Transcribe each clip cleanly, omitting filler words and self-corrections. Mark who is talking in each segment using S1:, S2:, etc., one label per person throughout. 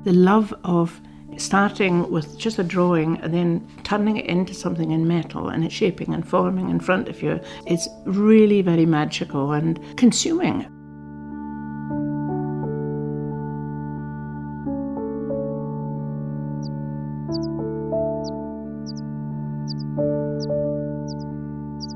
S1: the love of starting with just a drawing and then turning it into something in metal and it's shaping and forming in front of you, is really very magical and consuming.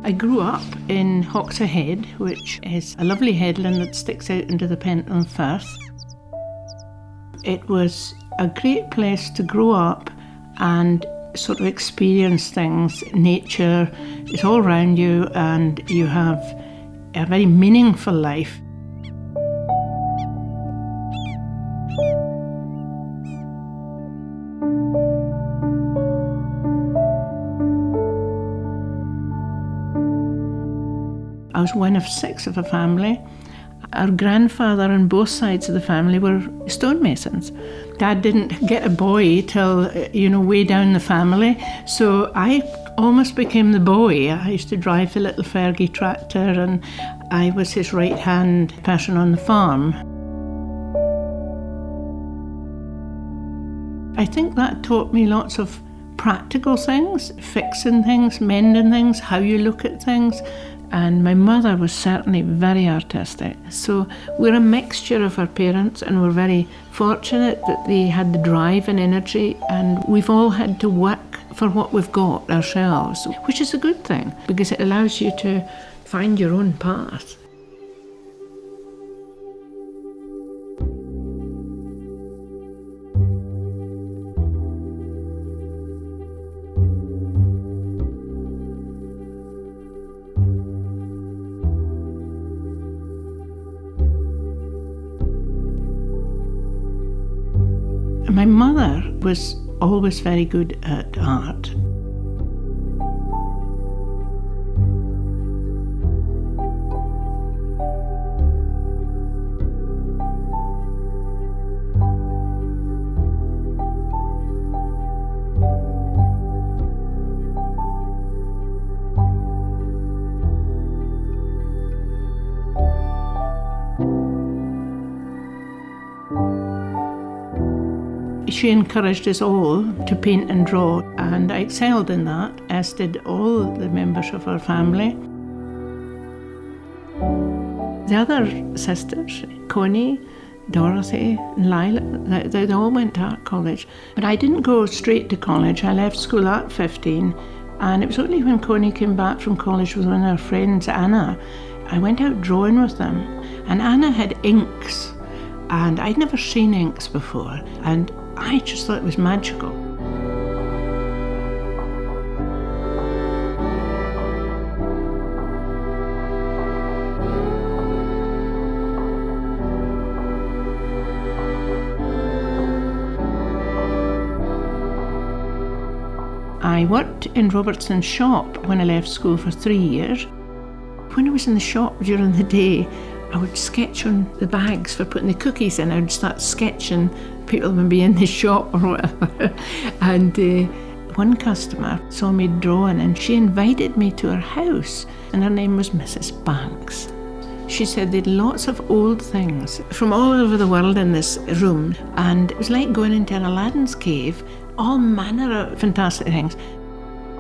S1: I grew up in Hawkshaw Head, which is a lovely headland that sticks out into the Pentland Firth. It was a great place to grow up and sort of experience things. Nature is all around you and you have a very meaningful life. I was one of 6 of a family. Our grandfather on both sides of the family were stonemasons. Dad didn't get a boy till, way down the family, so I almost became the boy. I used to drive the little Fergie tractor and I was his right-hand person on the farm. I think that taught me lots of practical things, fixing things, mending things, how you look at things. And my mother was certainly very artistic. So we're a mixture of our parents, and we're very fortunate that they had the drive and energy, and we've all had to work for what we've got ourselves, which is a good thing because it allows you to find your own path. My mother was always very good at art. She encouraged us all to paint and draw, and I excelled in that, as did all the members of our family. The other sisters, Connie, Dorothy and Lila, they all went to art college. But I didn't go straight to college. I left school at 15, and it was only when Connie came back from college with one of her friends, Anna, I went out drawing with them. And Anna had inks, and I'd never seen inks before, and I just thought it was magical. I worked in Robertson's shop when I left school for 3 years. When I was in the shop during the day, I would sketch on the bags for putting the cookies in. I would start sketching people would be in the shop or whatever. And one customer saw me drawing and she invited me to her house, and her name was Mrs. Banks. She said they'd lots of old things from all over the world in this room, and it was like going into an Aladdin's cave, all manner of fantastic things.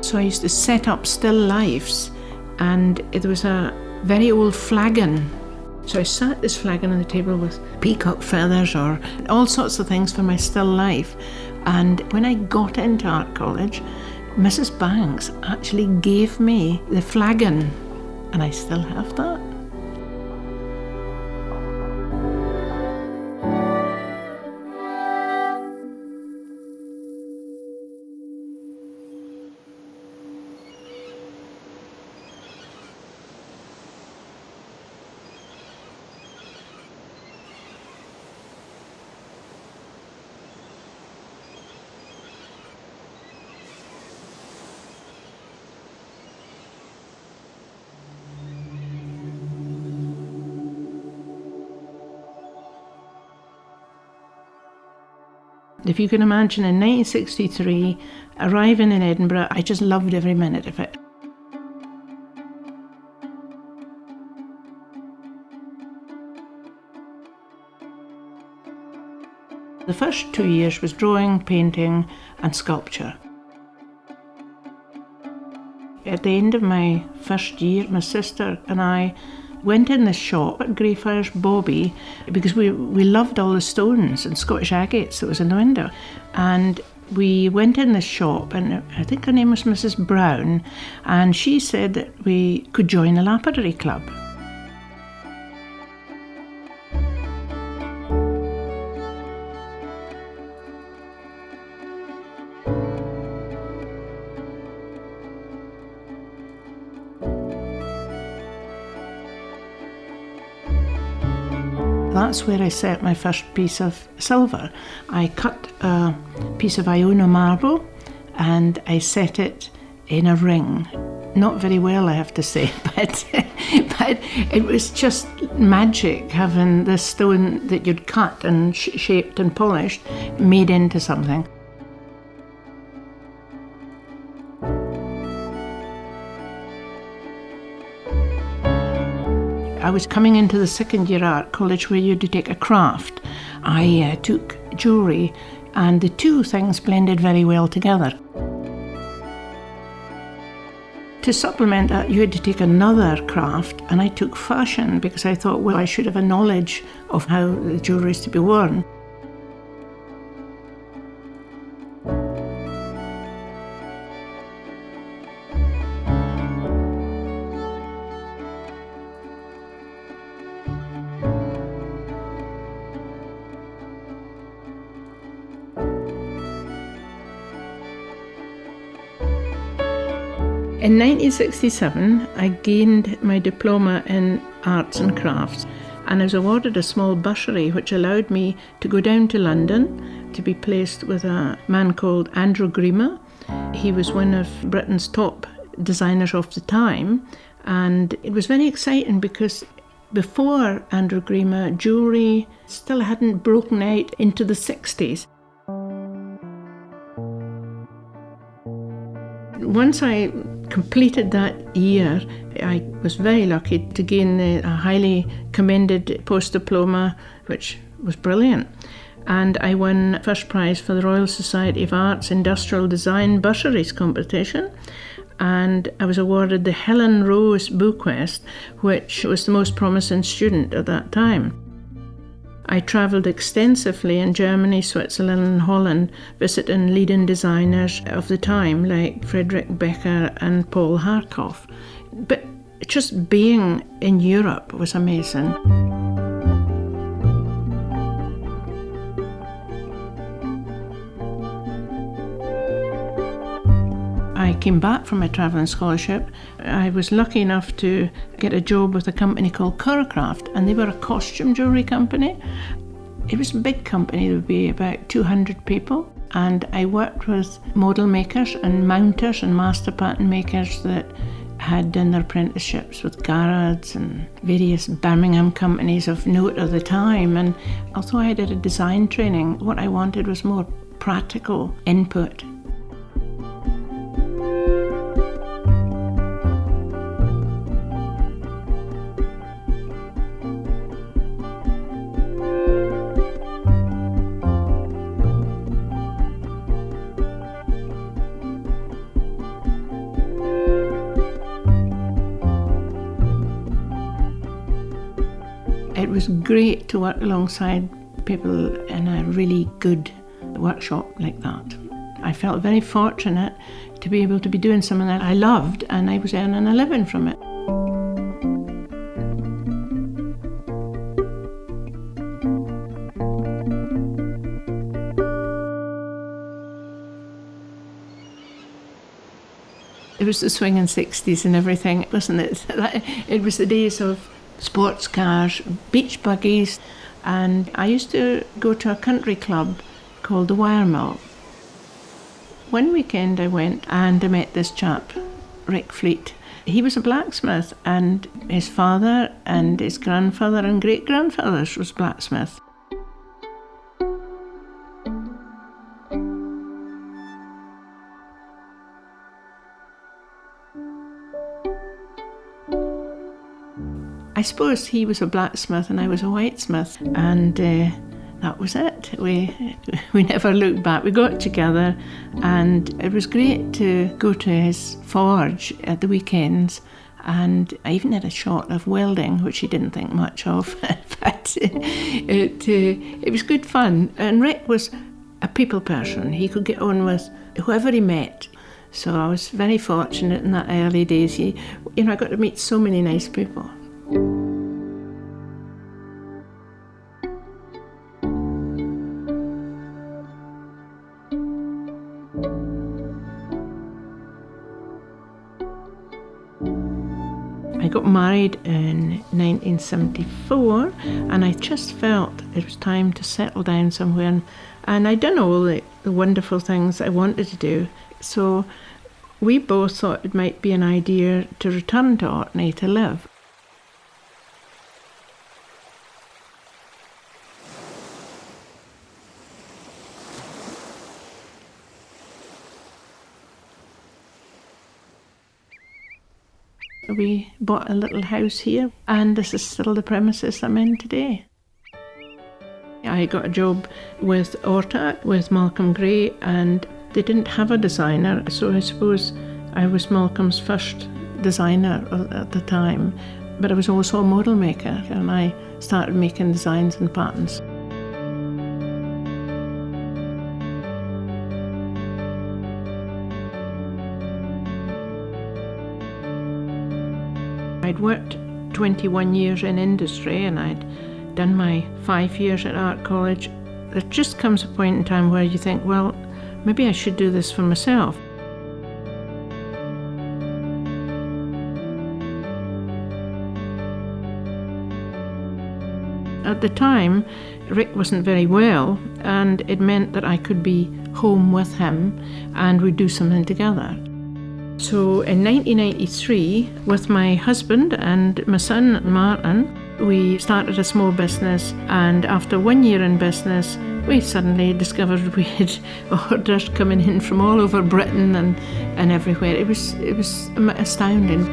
S1: So I used to set up still lifes, and there was a very old flagon. So I sat this flagon on the table with peacock feathers or all sorts of things for my still life. And when I got into art college, Mrs. Banks actually gave me the flagon, and I still have that. If you can imagine, in 1963, arriving in Edinburgh, I just loved every minute of it. The first 2 years was drawing, painting and sculpture. At the end of my first year, my sister and I went in the shop at Greyfriars Bobby because we loved all the stones and Scottish agates that was in the window. And we went in the shop, and I think her name was Mrs. Brown, and she said that we could join the lapidary club. That's where I set my first piece of silver. I cut a piece of Iona marble and I set it in a ring. Not very well, I have to say, but it was just magic having this stone that you'd cut and shaped and polished made into something. I was coming into the second year art college where you had to take a craft. I took jewellery, and the two things blended very well together. To supplement that, you had to take another craft, and I took fashion because I thought, well, I should have a knowledge of how the jewellery is to be worn. In 1967, I gained my diploma in arts and crafts, and I was awarded a small bursary which allowed me to go down to London to be placed with a man called Andrew Grima. He was one of Britain's top designers of the time, and it was very exciting because before Andrew Grima, jewellery still hadn't broken out into the 60s. Once I completed that year, I was very lucky to gain a highly commended post-diploma, which was brilliant. And I won first prize for the Royal Society of Arts Industrial Design Bursaries competition. And I was awarded the Helen Rose Bequest, which was the most promising student at that time. I travelled extensively in Germany, Switzerland and Holland, visiting leading designers of the time like Friedrich Becker and Paul Harkov. But just being in Europe was amazing. I came back from my travelling scholarship. I was lucky enough to get a job with a company called Curracraft, and they were a costume jewellery company. It was a big company, there would be about 200 people, and I worked with model makers and mounters and master pattern makers that had done their apprenticeships with Garrard's and various Birmingham companies of note at the time. And although I did a design training, what I wanted was more practical input. It was great to work alongside people in a really good workshop like that. I felt very fortunate to be able to be doing something that I loved, and I was earning a living from it. It was the swinging 60s and everything, wasn't it? It was the days of sports cars, beach buggies, and I used to go to a country club called the Wire Mill. One weekend I went and I met this chap, Rick Fleet. He was a blacksmith, and his father and his grandfather and great-grandfathers was blacksmith. I suppose he was a blacksmith and I was a whitesmith, and that was it. We never looked back. We got together, and it was great to go to his forge at the weekends. And I even had a shot of welding, which he didn't think much of, but it was good fun. And Rick was a people person. He could get on with whoever he met. So I was very fortunate in that early days. I got to meet so many nice people. I got married in 1974, and I just felt it was time to settle down somewhere. And I'd done all the wonderful things I wanted to do. So we both thought it might be an idea to return to Orkney to live. We bought a little house here, and this is still the premises I'm in today. I got a job with Orta, with Malcolm Gray, and they didn't have a designer, so I suppose I was Malcolm's first designer at the time. But I was also a model maker, and I started making designs and patterns. I'd worked 21 years in industry, and I'd done my 5 years at art college. There just comes a point in time where you think, well, maybe I should do this for myself. At the time, Rick wasn't very well, and it meant that I could be home with him and we'd do something together. So in 1993, with my husband and my son Martin, we started a small business, and after 1 year in business, we suddenly discovered we had orders coming in from all over Britain and everywhere. It was astounding.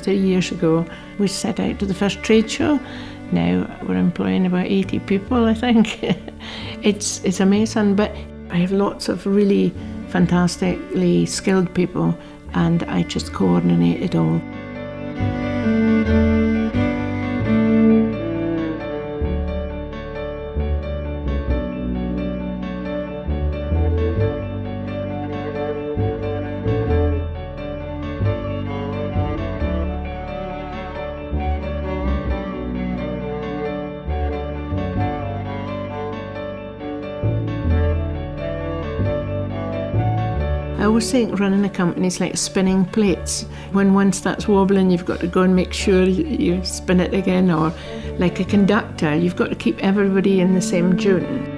S1: Years ago, we set out to the first trade show. Now we're employing about 80 people, I think. It's amazing, but I have lots of really fantastically skilled people, and I just coordinate it all. I always think running a company is like spinning plates. When one starts wobbling, you've got to go and make sure you spin it again, or like a conductor, you've got to keep everybody in the same tune.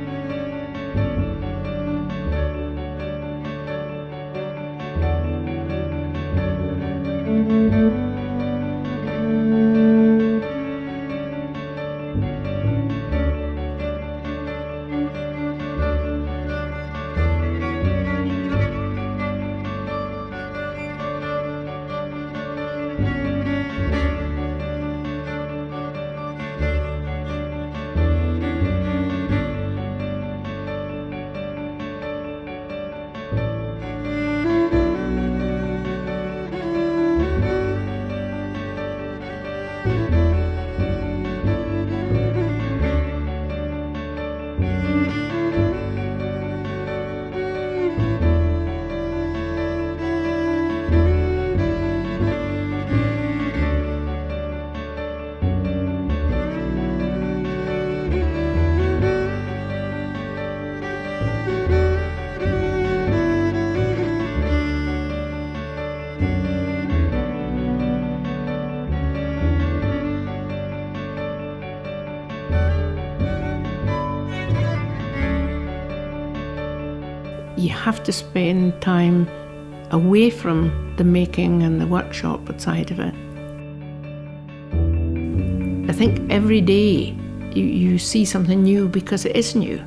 S1: You have to spend time away from the making and the workshop side of it. I think every day you see something new because it is new.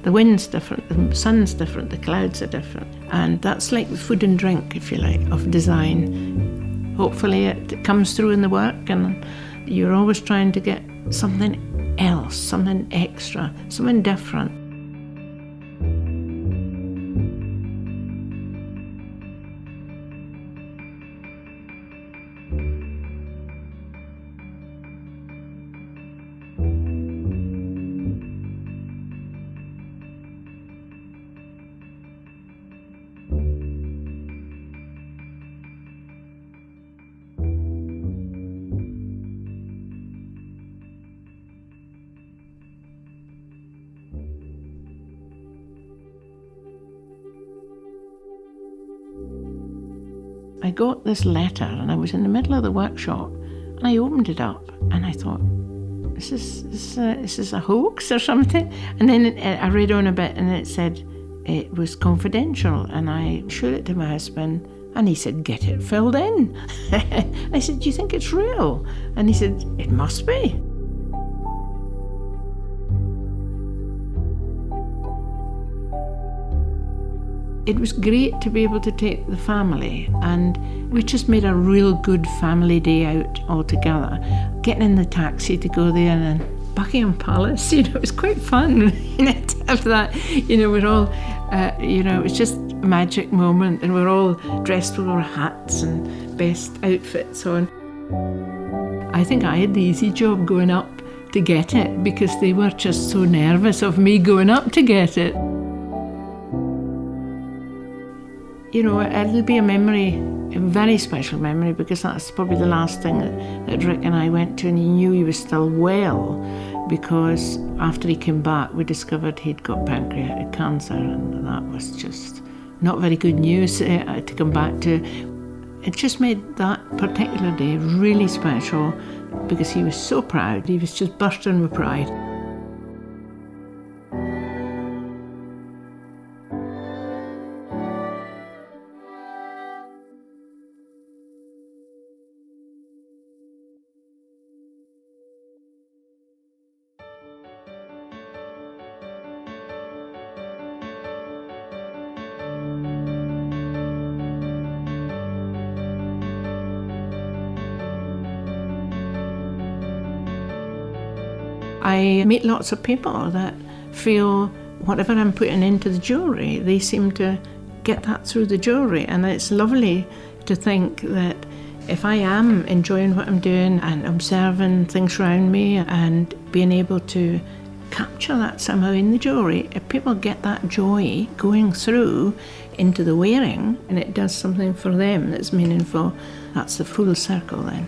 S1: The wind's different, the sun's different, the clouds are different. And that's like the food and drink, if you like, of design. Hopefully it comes through in the work, and you're always trying to get something else, something extra, something different. I got this letter and I was in the middle of the workshop and I opened it up and I thought, is this a hoax or something? And then I read on a bit and it said it was confidential, and I showed it to my husband and he said, get it filled in. I said, do you think it's real? And he said, it must be. It was great to be able to take the family, and we just made a real good family day out all together. Getting in the taxi to go there, and then Buckingham Palace, it was quite fun to have that. We're all, it was just a magic moment, and we're all dressed with our hats and best outfits on. I think I had the easy job going up to get it, because they were just so nervous of me going up to get it. It'll be a memory, a very special memory, because that's probably the last thing that Rick and I went to, and he knew he was still well, because after he came back we discovered he'd got pancreatic cancer, and that was just not very good news to come back to. It just made that particular day really special, because he was so proud. He was just bursting with pride. I meet lots of people that feel whatever I'm putting into the jewellery, they seem to get that through the jewellery, and it's lovely to think that if I am enjoying what I'm doing and observing things around me and being able to capture that somehow in the jewellery, if people get that joy going through into the wearing and it does something for them that's meaningful, that's the full circle then.